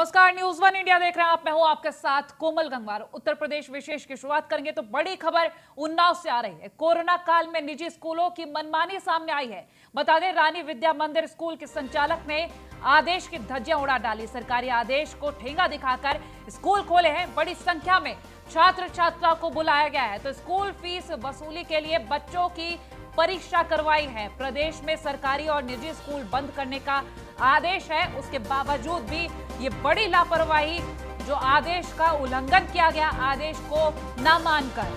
नमस्कार, news one India देख रहे हैं आप। मैं हूं आपके साथ कोमल गंगवार। उत्तर प्रदेश विशेष की शुरुआत करेंगे तो बड़ी खबर उन्नाव से आ रही है। कोरोना काल में निजी स्कूलों की मनमानी सामने आई है। बता दें, रानी विद्या मंदिर स्कूल के संचालक ने आदेश की धज्जियां उड़ा डाली। सरकारी आदेश को ठेंगा दिखाकर स्कूल खोले हैं। बड़ी संख्या में छात्र छात्राओं को बुलाया गया है तो स्कूल फीस वसूली के लिए बच्चों की परीक्षा करवाई है। प्रदेश में सरकारी और निजी स्कूल बंद करने का आदेश है, उसके बावजूद भी ये बड़ी लापरवाही, जो आदेश का उल्लंघन किया गया आदेश को न मानकर,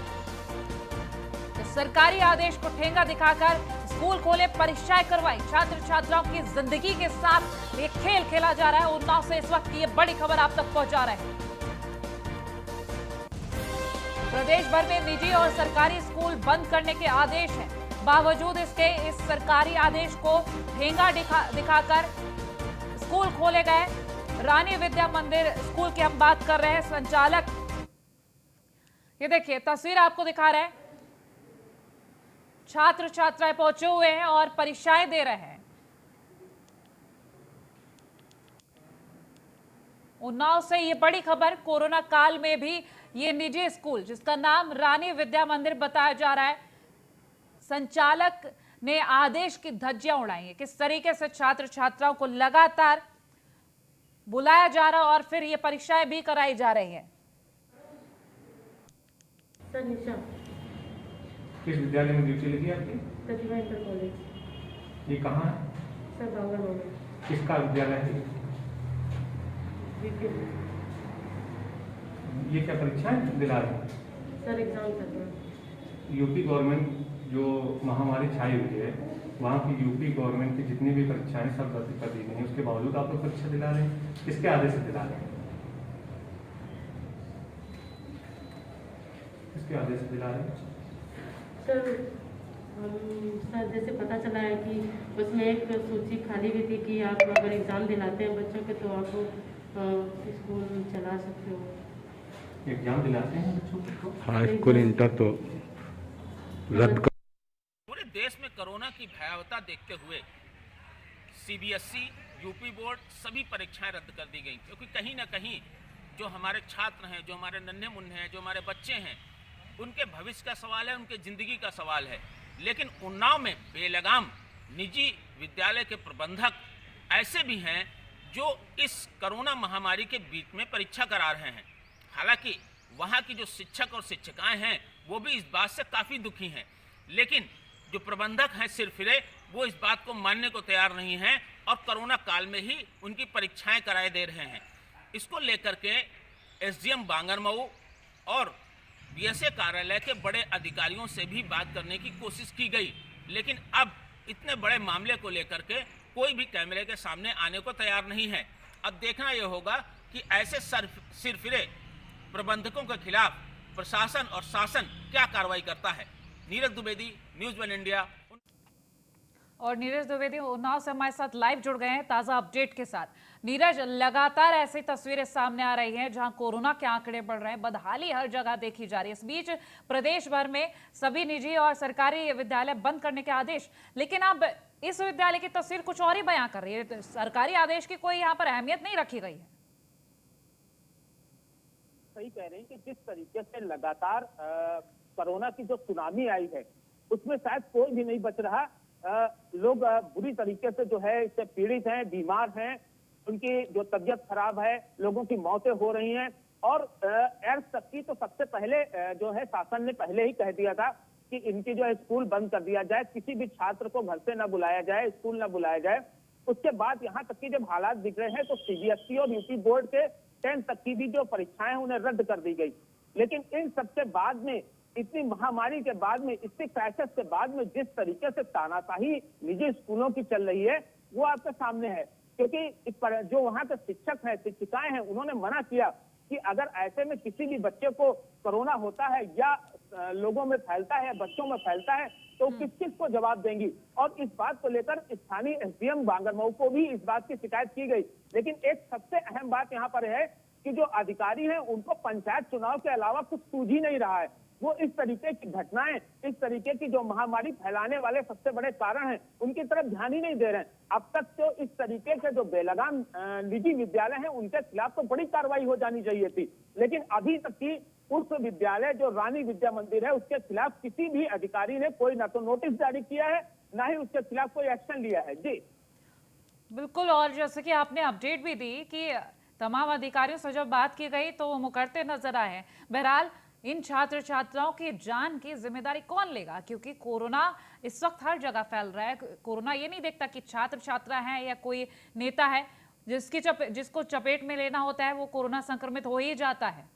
तो सरकारी आदेश को ठेंगा दिखाकर स्कूल खोले, परीक्षाएं करवाई। छात्र छात्राओं की जिंदगी के साथ एक खेल खेला जा रहा है। उन्नाव से इस वक्त की ये बड़ी खबर आप तक पहुंचा रहे हैं। प्रदेश भर में निजी और सरकारी स्कूल बंद करने के आदेश हैं। बावजूद इसके इस सरकारी आदेश को ठेंगा दिखाकर स्कूल खोले गए। रानी विद्या मंदिर स्कूल की हम बात कर रहे हैं। संचालक, ये देखिए तस्वीर आपको दिखा रहे हैं। छात्र छात्राएं पहुंचे हुए हैं और परीक्षाएं दे रहे हैं। उन्नाव से ये बड़ी खबर। कोरोना काल में भी ये निजी स्कूल, जिसका नाम रानी विद्या मंदिर बताया जा रहा है, संचालक ने आदेश की धज्जियां उड़ाई है। किस तरीके से छात्र छात्राओं को लगातार बुलाया जा रहा है और फिर ये परीक्षाएं भी कराई जा रही हैं। सर निशा, किस विद्यालय में ड्यूटी लगी आपकी? प्रतिभा इंटर कॉलेज। ये कहाँ है? सर बांगरमऊ में। किसका विद्यालय है? ये क्या परीक्षाएं दिला रहे हैं? सर एग्जाम कर रहे हैं। यूपी गवर्नमेंट जो महामारी छाई हुई है, वहाँ की यूपी गवर्नमेंट की जितनी भी परीक्षाएं सब रद्द कर दी गई हैं, उसके बावजूद आप लोग परीक्षा दिला रहे हैं। किसके आदेश से दिला रहे हैं? किसके आदेश से दिला रहे हैं? सर जैसे पता चला है कि उसमें एक सूची खाली भी थी कि आप अगर एग्ज़ाम दिलाते हैं बच्चों के तो आप स्कूल चला सकते हो। एग्जाम दिलाते हैं बच्चों को? हाई स्कूल इंटर तो रद्द कर। पूरे देश में कोरोना की भयावहता देखते हुए सीबीएसई, यूपी बोर्ड सभी परीक्षाएं रद्द कर दी गई, क्योंकि कहीं ना कहीं जो हमारे छात्र हैं, जो हमारे नन्हे मुन्ने हैं, जो हमारे बच्चे हैं, उनके भविष्य का सवाल है, उनके ज़िंदगी का सवाल है। लेकिन उन्नाव में बेलगाम निजी विद्यालय के प्रबंधक ऐसे भी हैं जो इस कोरोना महामारी के बीच में परीक्षा करा रहे हैं। हालांकि वहाँ की जो शिक्षक और शिक्षिकाएं हैं वो भी इस बात से काफ़ी दुखी हैं, लेकिन जो प्रबंधक हैं सिरफिरे, वो इस बात को मानने को तैयार नहीं हैं और कोरोना काल में ही उनकी परीक्षाएं कराए दे रहे हैं। इसको लेकर के एसडीएम बांगरमऊ और बीएसए कार्यालय के बड़े अधिकारियों से भी बात करने की कोशिश की गई, लेकिन अब इतने बड़े मामले को लेकर के कोई भी कैमरे के सामने आने को तैयार नहीं है। अब देखना यह होगा कि ऐसे सिरफिरे प्रबंधकों के खिलाफ प्रशासन और शासन क्या कार्रवाई करता है। Neeraj Dwivedi, news one India. और नीरज द्विवेदी उन्नाव से हमारे साथ लाइव जुड़ गए हैं ताज़ा अपडेट के साथ। नीरज, लगातार ऐसी तस्वीरें सामने आ रही हैं जहां कोरोना के आंकड़े बढ़ रहे हैं, बदहाली हर जगह देखी जा रही है। इस बीच प्रदेश भर में सभी निजी और सरकारी विद्यालय बंद करने के आदेश, लेकिन अब इस विद्यालय की तस्वीर कुछ और ही बयां कर रही है। तो सरकारी आदेश की कोई यहाँ पर अहमियत नहीं रखी गई है। सही कह रहे हैं कि जिस तरीके से लगातार कोरोना की जो सुनामी आई है उसमें शायद कोई भी नहीं बच रहा। लोग बुरी तरीके से जो है इससे पीड़ित हैं, बीमार हैं, उनकी जो तबीयत खराब है, लोगों की मौतें हो रही हैं। और एड्स तक की तो सबसे पहले जो है शासन ने पहले ही कह दिया था कि इनकी जो है स्कूल बंद कर दिया जाए, किसी भी छात्र को घर से न बुलाया जाए, स्कूल न बुलाया जाए। उसके बाद यहाँ तक की जब हालात बिगड़े हैं तो सीबीएसई और यूपी बोर्ड के 10th तक की भी जो परीक्षाएं उन्हें रद्द कर दी गई। लेकिन इन सबसे बाद में, इतनी महामारी के बाद में, इतनी क्राइसिस के बाद में जिस तरीके से तानाशाही निजी स्कूलों की चल रही है वो आपके सामने है। क्योंकि इस पर जो वहाँ के शिक्षक हैं, शिक्षिकाएं हैं, उन्होंने मना किया कि अगर ऐसे में किसी भी बच्चे को कोरोना होता है या लोगों में फैलता है, बच्चों में फैलता है, तो किस किस को जवाब देंगी। और इस बात को लेकर स्थानीय एसडीएम बांगरमऊ को भी इस बात की शिकायत की गई। लेकिन एक सबसे अहम बात यहाँ पर है कि जो अधिकारी हैं उनको पंचायत चुनाव के अलावा कुछ सूझ ही नहीं रहा है। वो इस तरीके की घटनाएं, इस तरीके की जो महामारी फैलाने वाले सबसे बड़े कारण हैं, उनकी तरफ ध्यान ही नहीं दे रहे हैं। अब तक तो इस तरीके के जो बेलगाम निजी विद्यालय हैं, उनके खिलाफ तो बड़ी कार्रवाई हो जानी चाहिए थी, लेकिन अभी तक की उस विद्यालय जो रानी विद्या मंदिर है, उसके खिलाफ किसी भी अधिकारी ने कोई ना तो नोटिस जारी किया है, ना ही उसके खिलाफ कोई एक्शन लिया है। जी बिल्कुल, और जैसे कि आपने अपडेट भी दी कि तमाम अधिकारियों से जब बात की गई तो वो मुकरते नजर आए हैं। बहरहाल इन छात्र छात्राओं की जान की जिम्मेदारी कौन लेगा, क्योंकि कोरोना इस वक्त हर जगह फैल रहा है। कोरोना ये नहीं देखता कि छात्र छात्रा है या कोई नेता है, जिसको चपेट में लेना होता है वो कोरोना संक्रमित हो ही जाता है।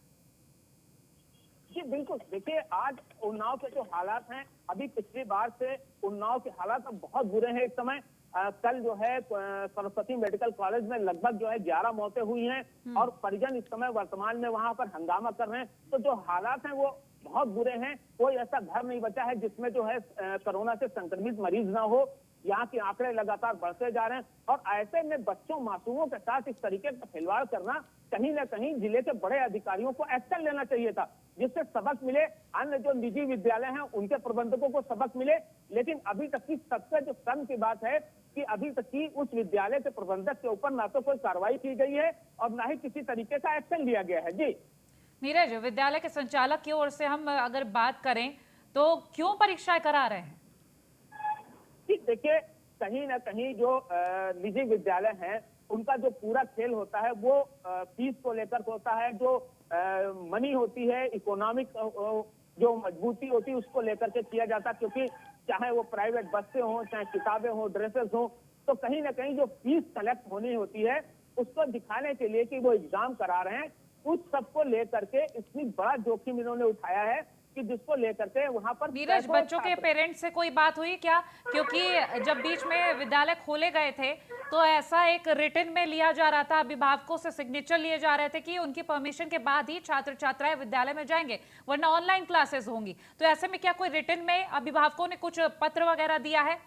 जी बिल्कुल, देखिए आज उन्नाव के जो हालात हैं, अभी पिछली बार से उन्नाव के हालात अब बहुत बुरे हैं। इस समय कल जो है सरस्वती मेडिकल कॉलेज में लगभग जो है 11 मौतें हुई हैं और परिजन इस समय वर्तमान में वहां पर हंगामा कर रहे हैं। तो जो हालात हैं वो बहुत बुरे हैं। कोई ऐसा घर नहीं बचा है जिसमें जो है कोरोना से संक्रमित मरीज ना हो। यहाँ के आंकड़े लगातार बढ़ते जा रहे हैं और ऐसे में बच्चों मासूमों के साथ इस तरीके का खिलवाड़ करना, कहीं ना कहीं जिले के बड़े अधिकारियों को एक्शन लेना चाहिए था, जिससे सबक मिले, अन्य जो निजी विद्यालय हैं उनके प्रबंधकों को सबक मिले। लेकिन अभी तक की सबसे जो शर्म की बात है कि अभी तक की उस विद्यालय के प्रबंधक के ऊपर ना तो कोई कार्रवाई की गई है और ना ही किसी तरीके का एक्शन लिया गया है। जी नीरज, विद्यालय के संचालक की ओर से हम अगर बात करें तो क्यों परीक्षाएं करा रहे हैं? देखिए, कहीं ना कहीं जो निजी विद्यालय हैं उनका जो पूरा खेल होता है वो फीस को लेकर होता है, जो मनी होती है, इकोनॉमिक जो मजबूती होती है उसको लेकर के किया जाता है। क्योंकि चाहे वो प्राइवेट बसें हों, चाहे किताबें हों, ड्रेसेस हों, तो कहीं ना कहीं जो फीस कलेक्ट होनी होती है उसको दिखाने के लिए कि वो एग्जाम करा रहे हैं, उस सबको लेकर के इतनी बड़ा जोखिम इन्होंने उठाया है कि जिसको लेकर के वहां पर नीरज, बच्चों के पेरेंट्स से कोई बात हुई क्या? क्योंकि जब बीच में विद्यालय खोले गए थे तो ऐसा एक रिटन में लिया जा रहा था, अभिभावकों से सिग्नेचर लिए जा रहे थे कि उनकी परमिशन के बाद ही छात्र छात्राएं विद्यालय में जाएंगे, वरना ऑनलाइन क्लासेस होंगी। तो ऐसे में क्या कोई रिटन में अभिभावकों ने कुछ पत्र वगैरह दिया है?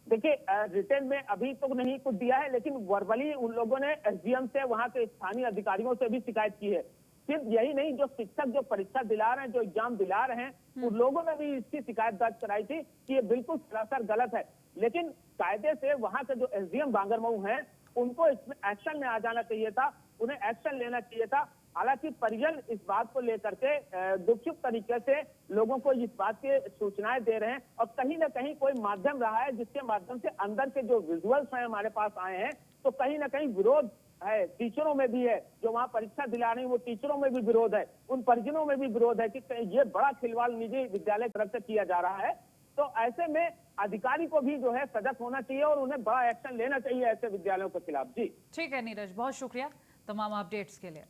देखिए, रिटर्न में अभी तो नहीं कुछ दिया है, लेकिन वर्बली उन लोगों ने एसडीएम से, वहां के स्थानीय अधिकारियों से भी शिकायत की है। सिर्फ यही नहीं, जो शिक्षक जो परीक्षा दिला रहे हैं, जो एग्जाम दिला रहे हैं, उन लोगों ने भी इसकी शिकायत दर्ज कराई थी कि ये बिल्कुल सरासर गलत है। लेकिन कायदे से वहां के जो एसडीएम बांगरमऊ हैं उनको इसमें एक्शन में आ जाना चाहिए था, उन्हें एक्शन लेना चाहिए था। हालांकि परिजन इस बात को लेकर के दुखित तरीके से लोगों को इस बात की सूचनाएं दे रहे हैं और कहीं ना कहीं कोई माध्यम रहा है जिसके माध्यम से अंदर के जो विजुअल्स हैं हमारे पास आए हैं, तो कहीं ना कहीं विरोध है, टीचरों में भी है, जो वहाँ परीक्षा दिला रही है वो टीचरों में भी विरोध है, उन परिजनों में भी विरोध है कि ये बड़ा खिलवाड़ निजी विद्यालय तरफ से किया जा रहा है। तो ऐसे में अधिकारी को भी जो है सजग होना चाहिए और उन्हें बड़ा एक्शन लेना चाहिए ऐसे विद्यालयों के खिलाफ। जी ठीक है नीरज, बहुत शुक्रिया तमाम अपडेट्स के लिए।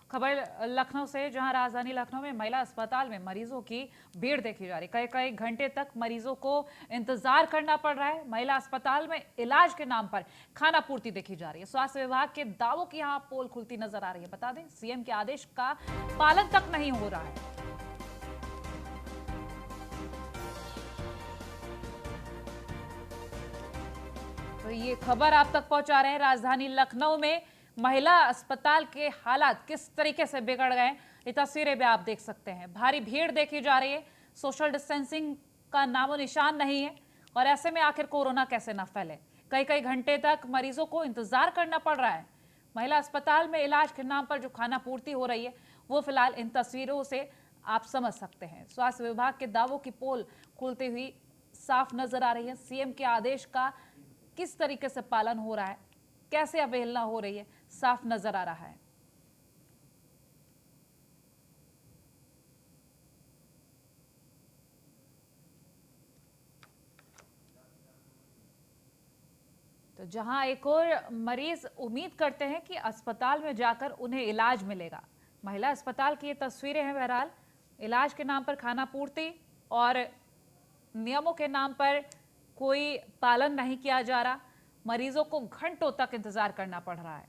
खबर लखनऊ से, जहां राजधानी लखनऊ में महिला अस्पताल में मरीजों की भीड़ देखी जा रही है। कई घंटे तक मरीजों को इंतजार करना पड़ रहा है। महिला अस्पताल में इलाज के नाम पर खाना पूर्ति देखी जा रही है। स्वास्थ्य विभाग के दावों की यहां पोल खुलती नजर आ रही है। बता दें, सीएम के आदेश का पालन तक नहीं हो रहा है। तो ये खबर आप तक पहुंचा रहे हैं। राजधानी लखनऊ में महिला अस्पताल के हालात किस तरीके से बिगड़ गए, ये तस्वीरें भी आप देख सकते हैं। भारी भीड़ देखी जा रही है, सोशल डिस्टेंसिंग का नामो निशान नहीं है और ऐसे में आखिर कोरोना कैसे ना फैले। कई घंटे तक मरीजों को इंतजार करना पड़ रहा है। महिला अस्पताल में इलाज के नाम पर जो खाना पूर्ति हो रही है वो फिलहाल इन तस्वीरों से आप समझ सकते हैं। स्वास्थ्य विभाग के दावों की पोल खुलती हुई साफ नजर आ रही है। सीएम के आदेश का किस तरीके से पालन हो रहा है, कैसे अवहेलना हो रही है, साफ नजर आ रहा है। तो जहां एक और मरीज उम्मीद करते हैं कि अस्पताल में जाकर उन्हें इलाज मिलेगा। महिला अस्पताल की ये तस्वीरें हैं। बहरहाल इलाज के नाम पर खाना पूर्ति और नियमों के नाम पर कोई पालन नहीं किया जा रहा। मरीजों को घंटों तक इंतजार करना पड़ रहा है।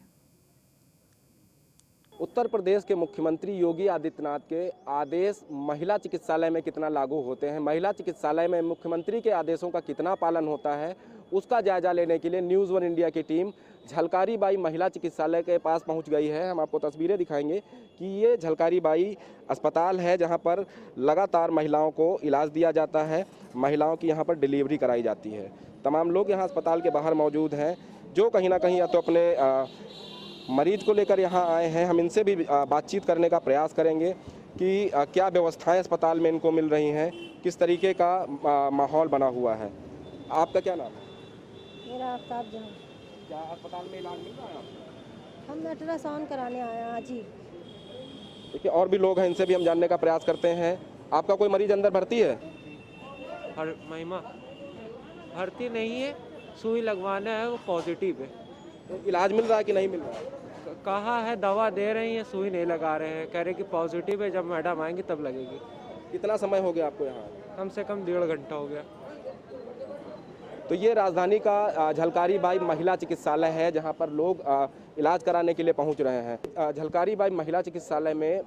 उत्तर प्रदेश के मुख्यमंत्री योगी आदित्यनाथ के आदेश महिला चिकित्सालय में कितना लागू होते हैं, महिला चिकित्सालय में मुख्यमंत्री के आदेशों का कितना पालन होता है, उसका जायजा लेने के लिए न्यूज़ वन इंडिया की टीम झलकारी बाई महिला चिकित्सालय के पास पहुंच गई है। हम आपको तस्वीरें दिखाएंगे कि ये झलकारी बाई अस्पताल है जहां पर लगातार महिलाओं को इलाज दिया जाता है, महिलाओं की यहां पर डिलीवरी कराई जाती है। तमाम लोग यहां अस्पताल के बाहर मौजूद हैं जो कहीं ना कहीं या तो अपने मरीज को लेकर यहाँ आए हैं। हम इनसे भी बातचीत करने का प्रयास करेंगे कि क्या व्यवस्थाएं अस्पताल में इनको मिल रही हैं, किस तरीके का माहौल बना हुआ है। आपका क्या नाम है? मेरा आफ्ताब जहां। क्या अस्पताल में इलाज मिल रहा है आपको? हम अल्ट्रासाउंड कराने आए हैं आज ही। देखिए और भी लोग हैं, इनसे भी हम जानने का प्रयास करते हैं। आपका कोई मरीज अंदर भर्ती है? महिमा भर्ती नहीं है, सुई लगवाना है, वो पॉजिटिव है। तो इलाज मिल रहा है कि नहीं मिल रहा है? कहा है दवा दे रही हैं, सुई नहीं लगा रहे हैं, कह रहे कि पॉजिटिव है, जब मैडम आएंगी तब लगेगी। कितना समय हो गया आपको यहाँ? कम से कम 1.5 घंटा हो गया। तो ये राजधानी का झलकारी बाई महिला चिकित्सालय है जहाँ पर लोग इलाज कराने के लिए पहुँच रहे हैं। झलकारी बाई महिला चिकित्सालय में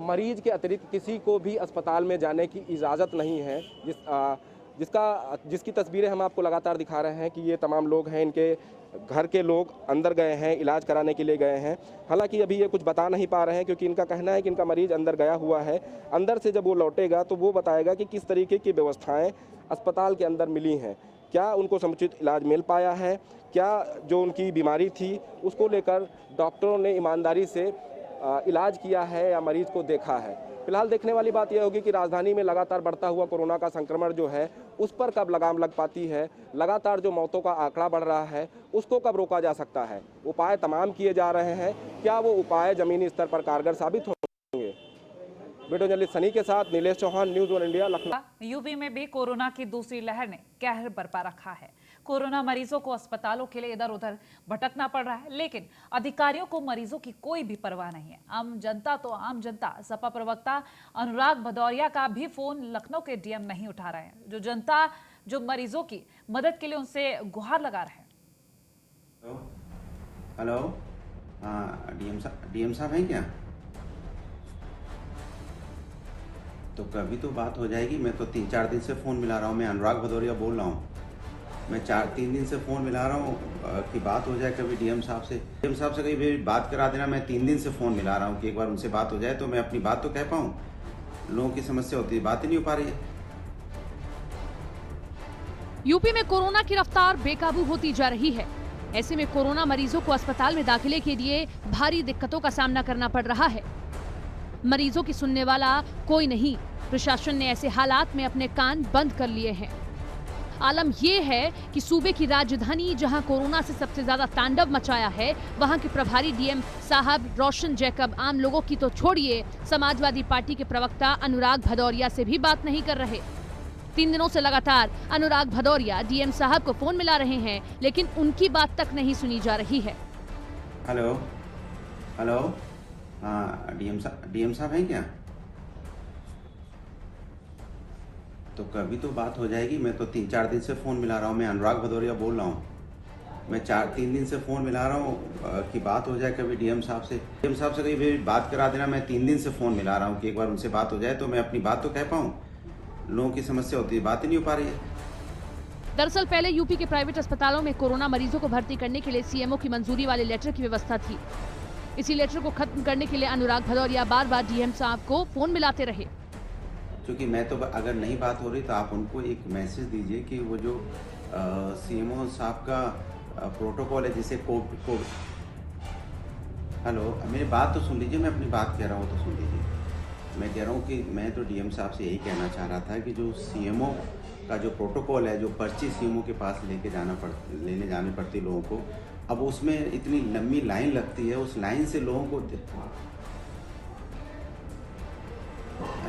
मरीज के अतिरिक्त किसी को भी अस्पताल में जाने की इजाज़त नहीं है। जिसकी तस्वीरें हम आपको लगातार दिखा रहे हैं कि ये तमाम लोग हैं, इनके घर के लोग अंदर गए हैं, इलाज कराने के लिए गए हैं। हालांकि अभी ये कुछ बता नहीं पा रहे हैं क्योंकि इनका कहना है कि इनका मरीज अंदर गया हुआ है। अंदर से जब वो लौटेगा तो वो बताएगा कि किस तरीके की व्यवस्थाएं अस्पताल के अंदर मिली हैं, क्या उनको समुचित इलाज मिल पाया है, क्या जो उनकी बीमारी थी उसको लेकर डॉक्टरों ने ईमानदारी से इलाज किया है या मरीज को देखा है। फिलहाल देखने वाली बात यह होगी कि राजधानी में लगातार बढ़ता हुआ कोरोना का संक्रमण जो है उस पर कब लगाम लग पाती है, लगातार जो मौतों का आंकड़ा बढ़ रहा है उसको कब रोका जा सकता है। उपाय तमाम किए जा रहे हैं, क्या वो उपाय जमीनी स्तर पर कारगर साबित होंगे? वीडियो जर्नलिस्ट सनी के साथ Nilesh Chauhan, news one India, Lucknow. UP में भी कोरोना की दूसरी लहर ने कहर बरपा रखा है। कोरोना मरीजों को अस्पतालों के लिए इधर उधर भटकना पड़ रहा है, लेकिन अधिकारियों को मरीजों की कोई भी परवाह नहीं है। आम जनता तो आम जनता। सपा प्रवक्ता अनुराग भदौरिया का भी फोन लखनऊ के डीएम नहीं उठा रहे हैं। जो जनता जो मरीजों की मदद के लिए उनसे गुहार लगा रहे हैं। हेलो, हाँ डीएम साहब हैं क्या? तो कभी तो बात हो जाएगी। मैं तो 3-4 दिन से फ़ोन मिला रहा हूँ। मैं अनुराग भदौरिया बोल रहा हूँ। मैं 3 दिन से फ़ोन मिला रहा हूँ कि बात हो जाए कभी डीएम साहब से। डीएम साहब से कहीं भी बात करा देना। मैं 3 दिन से फ़ोन मिला रहा हूँ कि एक बार उनसे बात हो जाए तो मैं अपनी बात तो कह पाऊँ। लोगों की समस्या होती है, बात ही नहीं हो पा रही है। यूपी में कोरोना की रफ्तार बेकाबू होती जा रही है। ऐसे में कोरोना मरीजों को अस्पताल में दाखिले के लिए भारी दिक्कतों का सामना करना पड़ रहा है। मरीजों की सुनने वाला कोई नहीं। प्रशासन ने ऐसे हालात में अपने कान बंद कर लिए हैं। आलम यह है कि सूबे की राजधानी जहां कोरोना से सबसे ज्यादा तांडव मचाया है, वहां के प्रभारी डीएम साहब रोशन जैकब आम लोगों की तो छोड़िए, समाजवादी पार्टी के प्रवक्ता अनुराग भदौरिया से भी बात नहीं कर रहे। 3 दिनों से लगातार अनुराग भदौरिया डीएम साहब को फोन मिला रहे हैं, लेकिन उनकी बात तक नहीं सुनी जा रही है। हेलो, हाँ डीएम साहब हैं क्या? तो कभी तो बात हो जाएगी। मैं तो 3-4 दिन से फ़ोन मिला रहा हूँ। मैं अनुराग भदौरिया बोल रहा हूँ। मैं 3 दिन से फ़ोन मिला रहा हूँ कि बात हो जाए कभी डीएम साहब से। डीएम साहब से कहीं भी बात करा देना। मैं 3 दिन से फ़ोन मिला रहा हूँ कि एक बार उनसे बात हो जाए तो मैं अपनी बात तो कह पाऊँ। लोगों की समस्या होती है, बात ही नहीं हो पा रही है। दरअसल पहले यूपी के प्राइवेट अस्पतालों में कोरोना मरीजों को भर्ती करने के लिए सीएमओ की मंजूरी वाले लेटर की व्यवस्था थी। इसी लेटर को खत्म करने के लिए अनुराग भदौरिया बार बार डीएम साहब को फोन मिलाते रहे। क्योंकि मैं तो अगर नहीं बात हो रही तो आप उनको एक मैसेज दीजिए कि वो जो सीएमओ साहब का प्रोटोकॉल है जिसे कोविड हेलो, मेरी बात तो सुन लीजिए। मैं अपनी बात कह रहा हूँ तो सुन लीजिए। मैं कह रहा हूँ कि मैं तो डीएम साहब से यही कहना चाह रहा था कि जो सीएमओ का जो प्रोटोकॉल है, जो पर्ची सीएमओ के पास लेने जाने पड़ती लोगों को, अब उसमें इतनी लंबी लाइन लगती है। उस लाइन से लोगों को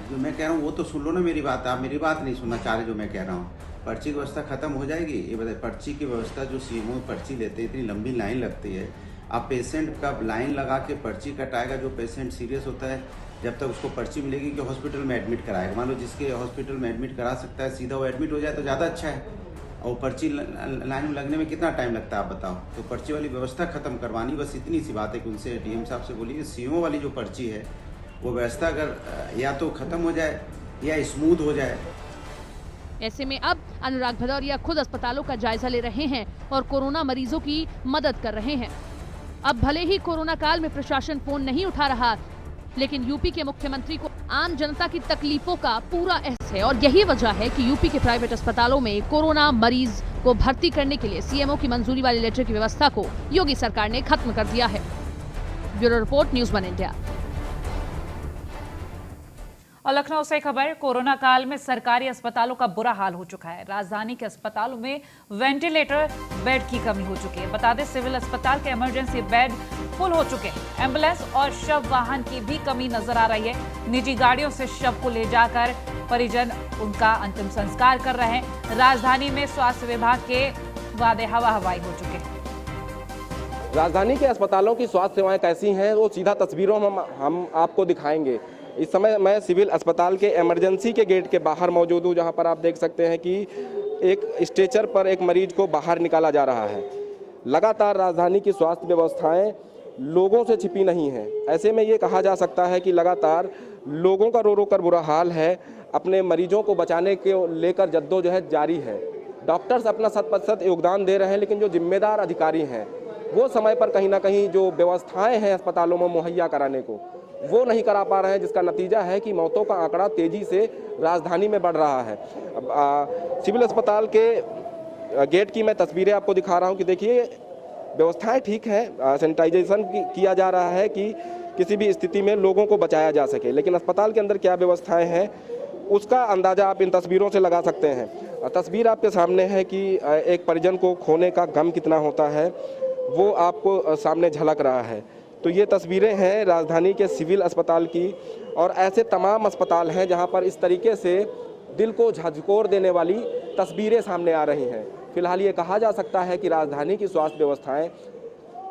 जो मैं कह रहा हूँ वो तो सुन लो ना मेरी बात। आप मेरी बात नहीं सुनना चाह रहे जो मैं कह रहा हूँ। पर्ची की व्यवस्था खत्म हो जाएगी। ये बताइए, पर्ची की व्यवस्था जो सीएमओ पर्ची लेते हैं, इतनी लंबी लाइन लगती है। आप पेशेंट का लाइन लगा के पर्ची कटाएगा। जो पेशेंट सीरियस होता है, जब तक उसको पर्ची मिलेगी कि हॉस्पिटल में एडमिट कराएगा। मान लो जिसके हॉस्पिटल में एडमिट करा सकता है, सीधा वो एडमिट हो जाए तो ज़्यादा अच्छा है। और पर्ची लाइन में लगने में कितना टाइम लगता है आप बताओ। तो पर्ची वाली व्यवस्था खत्म करवानी, बस इतनी सी बात है कि उनसे डीएम साहब से बोलिए सीओ वाली जो पर्ची है वो व्यवस्था अगर या तो खत्म हो जाए या स्मूथ हो जाए। ऐसे में अब अनुराग भदौरिया खुद अस्पतालों का जायजा ले रहे हैं और कोरोना मरीजों की मदद कर रहे हैं। अब भले ही कोरोना काल में प्रशासन फोन नहीं उठा रहा, लेकिन यूपी के मुख्यमंत्री को आम जनता की तकलीफों का पूरा एहसास है और यही वजह है कि यूपी के प्राइवेट अस्पतालों में कोरोना मरीज को भर्ती करने के लिए सीएमओ की मंजूरी वाले लेटर की व्यवस्था को योगी सरकार ने खत्म कर दिया है। Bureau report, news 1 India. और लखनऊ से खबर, कोरोना काल में सरकारी अस्पतालों का बुरा हाल हो चुका है। राजधानी के अस्पतालों में वेंटिलेटर बेड की कमी हो चुकी है। बता दें, सिविल अस्पताल के इमरजेंसी बेड फुल हो चुके हैं। एम्बुलेंस और शव वाहन की भी कमी नजर आ रही है। निजी गाड़ियों से शव को ले जाकर परिजन उनका अंतिम संस्कार कर रहे हैं। राजधानी में स्वास्थ्य विभाग के वादे हवा हवाई हो चुके हैं। राजधानी के अस्पतालों की स्वास्थ्य सेवाएं कैसी हैं वो सीधा तस्वीरों में हम आपको दिखाएंगे। इस समय मैं सिविल अस्पताल के इमरजेंसी के गेट के बाहर मौजूद हूँ, जहाँ पर आप देख सकते हैं कि एक स्ट्रेचर पर एक मरीज को बाहर निकाला जा रहा है। लगातार राजधानी की स्वास्थ्य व्यवस्थाएं लोगों से छिपी नहीं हैं। ऐसे में ये कहा जा सकता है कि लगातार लोगों का रो रो कर बुरा हाल है। अपने मरीजों को बचाने के लेकर जद्दोजहद जारी है। डॉक्टर्स अपना 100% योगदान दे रहे हैं, लेकिन जो जिम्मेदार अधिकारी हैं वो समय पर कहीं ना कहीं जो व्यवस्थाएं हैं अस्पतालों में मुहैया कराने को वो नहीं करा पा रहे हैं, जिसका नतीजा है कि मौतों का आंकड़ा तेजी से राजधानी में बढ़ रहा है। सिविल अस्पताल के गेट की मैं तस्वीरें आपको दिखा रहा हूं कि देखिए व्यवस्थाएं ठीक है, सैनिटाइजेशन किया जा रहा है कि किसी भी स्थिति में लोगों को बचाया जा सके, लेकिन अस्पताल के अंदर क्या व्यवस्थाएं हैं उसका अंदाज़ा आप इन तस्वीरों से लगा सकते हैं। तस्वीर आपके सामने है कि एक परिजन को खोने का गम कितना होता है वो आपको सामने झलक रहा है। तो ये तस्वीरें हैं राजधानी के सिविल अस्पताल की, और ऐसे तमाम अस्पताल हैं जहां पर इस तरीके से दिल को झकझोर देने वाली तस्वीरें सामने आ रही हैं। फिलहाल ये कहा जा सकता है कि राजधानी की स्वास्थ्य व्यवस्थाएं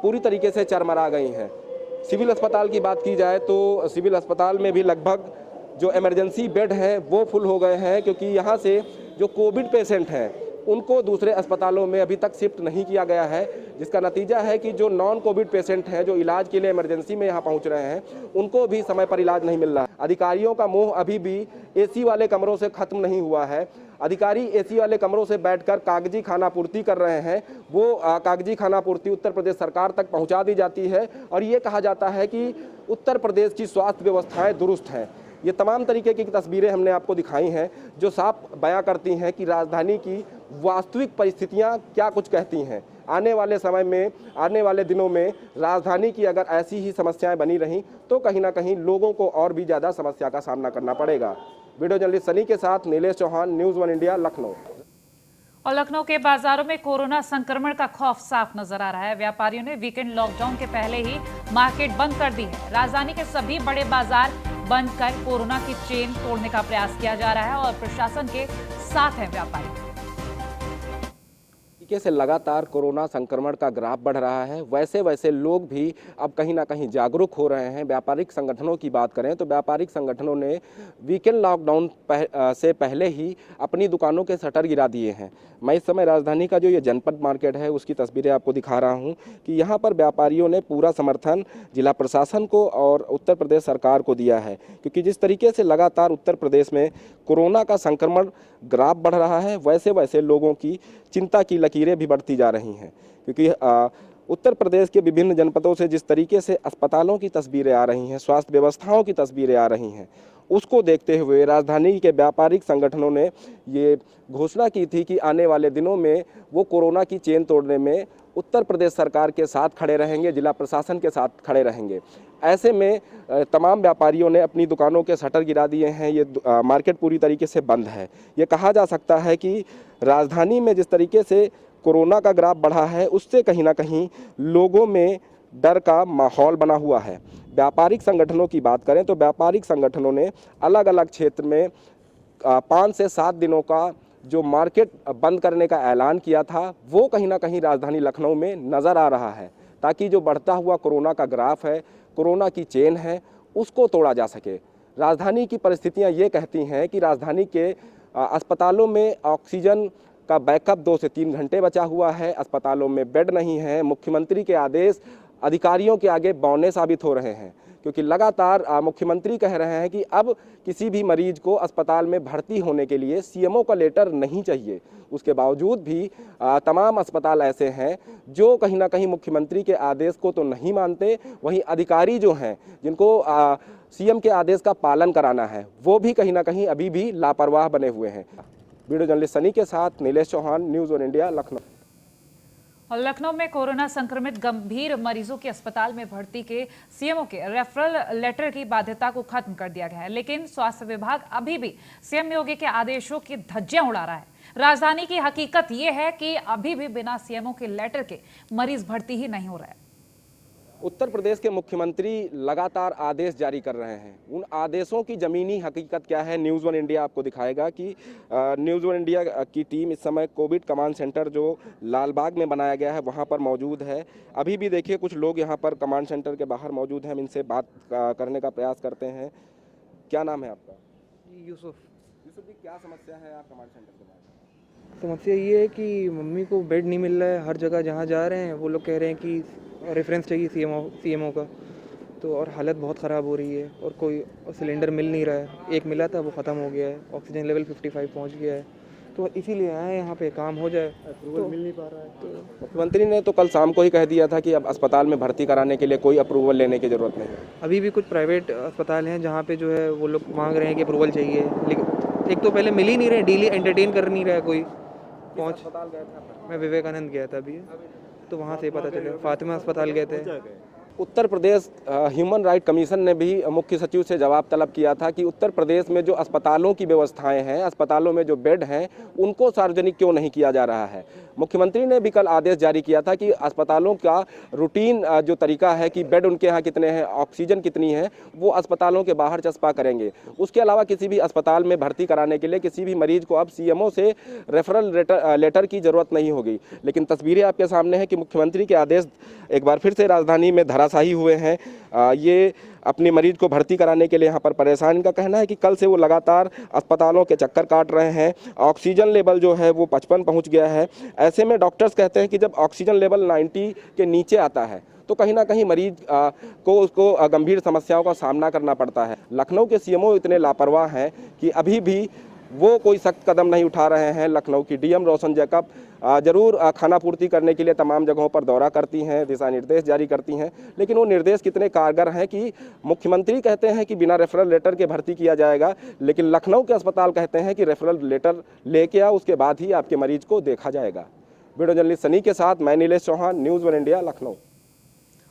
पूरी तरीके से चरमरा गई हैं। सिविल अस्पताल की बात की जाए तो सिविल अस्पताल में भी लगभग जो इमरजेंसी बेड हैं वो फुल हो गए हैं, क्योंकि यहाँ से जो कोविड पेशेंट हैं उनको दूसरे अस्पतालों में अभी तक शिफ्ट नहीं किया गया है, जिसका नतीजा है कि जो नॉन कोविड पेशेंट हैं जो इलाज के लिए इमरजेंसी में यहाँ पहुँच रहे हैं उनको भी समय पर इलाज नहीं मिल रहा है। अधिकारियों का मोह अभी भी एसी वाले कमरों से खत्म नहीं हुआ है। अधिकारी एसी वाले कमरों से बैठकर कागजी खानापूर्ति कर रहे हैं। वो कागजी खानापूर्ति उत्तर प्रदेश सरकार तक पहुँचा दी जाती है और ये कहा जाता है कि उत्तर प्रदेश की स्वास्थ्य व्यवस्थाएँ दुरुस्त हैं। ये तमाम तरीके की तस्वीरें हमने आपको दिखाई हैं जो साफ बयां करती हैं कि राजधानी की वास्तविक परिस्थितियां क्या कुछ कहती हैं। आने वाले समय में, आने वाले दिनों में राजधानी की अगर ऐसी ही समस्याएं बनी रहीं तो कहीं ना कहीं लोगों को और भी ज़्यादा समस्या का सामना करना पड़ेगा। वीडियो जर्नलिस्ट सनी के साथ नीलेश चौहान, न्यूज़ 1 इंडिया, लखनऊ। और लखनऊ के बाजारों में कोरोना संक्रमण का खौफ साफ नजर आ रहा है। व्यापारियों ने वीकेंड लॉकडाउन के पहले ही मार्केट बंद कर दी है। राजधानी के सभी बड़े बाजार बंद कर कोरोना की चेन तोड़ने का प्रयास किया जा रहा है और प्रशासन के साथ है व्यापारी। तरीके से लगातार कोरोना संक्रमण का ग्राफ बढ़ रहा है, वैसे वैसे लोग भी अब कहीं ना कहीं जागरूक हो रहे हैं। व्यापारिक संगठनों की बात करें तो व्यापारिक संगठनों ने वीकेंड लॉकडाउन से पहले ही अपनी दुकानों के शटर गिरा दिए हैं। मैं इस समय राजधानी का जो ये जनपद मार्केट है उसकी तस्वीरें आपको दिखा रहा हूं कि यहाँ पर व्यापारियों ने पूरा समर्थन जिला प्रशासन को और उत्तर प्रदेश सरकार को दिया है, क्योंकि जिस तरीके से लगातार उत्तर प्रदेश में कोरोना का संक्रमण ग्राफ बढ़ रहा है वैसे वैसे लोगों की चिंता की लकीरें भी बढ़ती जा रही हैं। क्योंकि उत्तर प्रदेश के विभिन्न जनपदों से जिस तरीके से अस्पतालों की तस्वीरें आ रही हैं, स्वास्थ्य व्यवस्थाओं की तस्वीरें आ रही हैं, उसको देखते हुए राजधानी के व्यापारिक संगठनों ने ये घोषणा की थी कि आने वाले दिनों में वो कोरोना की चेन तोड़ने में उत्तर प्रदेश सरकार के साथ खड़े रहेंगे, जिला प्रशासन के साथ खड़े रहेंगे। ऐसे में तमाम व्यापारियों ने अपनी दुकानों के शटर गिरा दिए हैं। ये मार्केट पूरी तरीके से बंद है। ये कहा जा सकता है कि राजधानी में जिस तरीके से कोरोना का ग्राफ बढ़ा है उससे कहीं ना कहीं लोगों में डर का माहौल बना हुआ है। व्यापारिक संगठनों की बात करें तो व्यापारिक संगठनों ने अलग अलग क्षेत्र में 5 से 7 दिनों का जो मार्केट बंद करने का ऐलान किया था वो कहीं ना कहीं राजधानी लखनऊ में नज़र आ रहा है, ताकि जो बढ़ता हुआ कोरोना का ग्राफ है, कोरोना की चेन है, उसको तोड़ा जा सके। राजधानी की परिस्थितियां ये कहती हैं कि राजधानी के अस्पतालों में ऑक्सीजन का बैकअप 2 से 3 घंटे बचा हुआ है। अस्पतालों में बेड नहीं है। मुख्यमंत्री के आदेश अधिकारियों के आगे बौने साबित हो रहे हैं, क्योंकि लगातार मुख्यमंत्री कह रहे हैं कि अब किसी भी मरीज को अस्पताल में भर्ती होने के लिए सीएमओ का लेटर नहीं चाहिए। उसके बावजूद भी तमाम अस्पताल ऐसे हैं जो कहीं ना कहीं मुख्यमंत्री के आदेश को तो नहीं मानते, वहीं अधिकारी जो हैं जिनको सीएम के आदेश का पालन कराना है वो भी कहीं ना कहीं अभी भी लापरवाह बने हुए हैं। वीडियो जर्नलिस्ट सनी के साथ Nilesh Chauhan, news one India, Lucknow. और लखनऊ में कोरोना संक्रमित गंभीर मरीजों के अस्पताल में भर्ती के सीएमओ के रेफरल लेटर की बाध्यता को खत्म कर दिया गया है, लेकिन स्वास्थ्य विभाग अभी भी सीएम योगी के आदेशों की धज्जियां उड़ा रहा है। राजधानी की हकीकत यह है कि अभी भी बिना सीएमओ के लेटर के मरीज भर्ती ही नहीं हो रहे हैं। उत्तर प्रदेश के मुख्यमंत्री लगातार आदेश जारी कर रहे हैं। उन आदेशों की ज़मीनी हकीकत क्या है, न्यूज़ वन इंडिया आपको दिखाएगा कि न्यूज़ वन इंडिया की टीम इस समय कोविड कमांड सेंटर जो लालबाग में बनाया गया है वहां पर मौजूद है। अभी भी देखिए कुछ लोग यहां पर कमांड सेंटर के बाहर मौजूद हैं। हम इनसे बात करने का प्रयास करते हैं। क्या नाम है आपका? यूसुफ। यूसुफ जी, क्या समस्या है आप कमांड सेंटर के बाहर? समस्या ये है कि मम्मी को बेड नहीं मिल रहा है। हर जगह जहाँ जा रहे हैं वो लोग कह रहे हैं कि रेफरेंस चाहिए सीएमओ का, तो और हालत बहुत ख़राब हो रही है और कोई सिलेंडर मिल नहीं रहा है। एक मिला था वो ख़त्म हो गया है, ऑक्सीजन लेवल 55 पहुंच गया है, तो इसीलिए आए यहाँ पे काम हो जाए। तो मिल नहीं पा रहा है। तो मुख्यमंत्री ने तो कल शाम को ही कह दिया था कि अब अस्पताल में भर्ती कराने के लिए कोई अप्रूवल लेने की ज़रूरत नहीं है। अभी भी कुछ प्राइवेट अस्पताल हैं जहाँ पे जो है वो लोग मांग रहे हैं कि अप्रूवल चाहिए, लेकिन एक तो पहले मिल ही नहीं रहे, डेली एंटरटेन कर नहीं रहा है कोई। पहुँच अस्पताल गए थे? मैं विवेकानंद गया था अभी, तो वहाँ से पता चला। फातिमा अस्पताल गए थे। Uttar Pradesh human right commission ने भी मुख्य सचिव से जवाब तलब किया था कि उत्तर प्रदेश में जो अस्पतालों की व्यवस्थाएं हैं, अस्पतालों में जो बेड हैं, उनको सार्वजनिक क्यों नहीं किया जा रहा है। मुख्यमंत्री ने भी कल आदेश जारी किया था कि अस्पतालों का रूटीन जो तरीका है कि बेड उनके यहाँ कितने हैं, ऑक्सीजन कितनी है, वो अस्पतालों के बाहर चस्पा करेंगे। उसके अलावा किसी भी अस्पताल में भर्ती कराने के लिए किसी भी मरीज को अब सीएमओ से रेफरल लेटर की ज़रूरत नहीं होगी। लेकिन तस्वीरें आपके सामने हैं कि मुख्यमंत्री के आदेश एक बार फिर से राजधानी में धराशायी हुए हैं। ये अपने मरीज को भर्ती कराने के लिए यहाँ पर परेशान। इनका कहना है कि कल से वो लगातार अस्पतालों के चक्कर काट रहे हैं। ऑक्सीजन लेवल जो है वो 55 पहुँच गया है। ऐसे में डॉक्टर्स कहते हैं कि जब ऑक्सीजन लेवल 90 के नीचे आता है तो कहीं ना कहीं मरीज को उसको गंभीर समस्याओं का सामना करना पड़ता है। लखनऊ के सीएमओ इतने लापरवाह हैं कि अभी भी वो कोई सख्त कदम नहीं उठा रहे हैं। लखनऊ की डीएम रोशन जैकब जरूर खाना पूर्ति करने के लिए तमाम जगहों पर दौरा करती हैं, दिशा निर्देश जारी करती हैं, लेकिन वो निर्देश कितने कारगर हैं कि मुख्यमंत्री कहते हैं कि बिना रेफरल लेटर के भर्ती किया जाएगा, लेकिन लखनऊ के अस्पताल कहते हैं कि रेफरल लेटर लेके आओ, उसके बाद ही आपके मरीज को देखा जाएगा। वीडियो जर्नलिस्ट सनी के साथ मैं Nilesh Chauhan, news one India, Lucknow.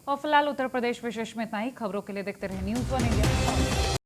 और फिलहाल उत्तर प्रदेश विशेष में इतना ही। खबरों के लिए देखते रहे न्यूज़ वन इंडिया।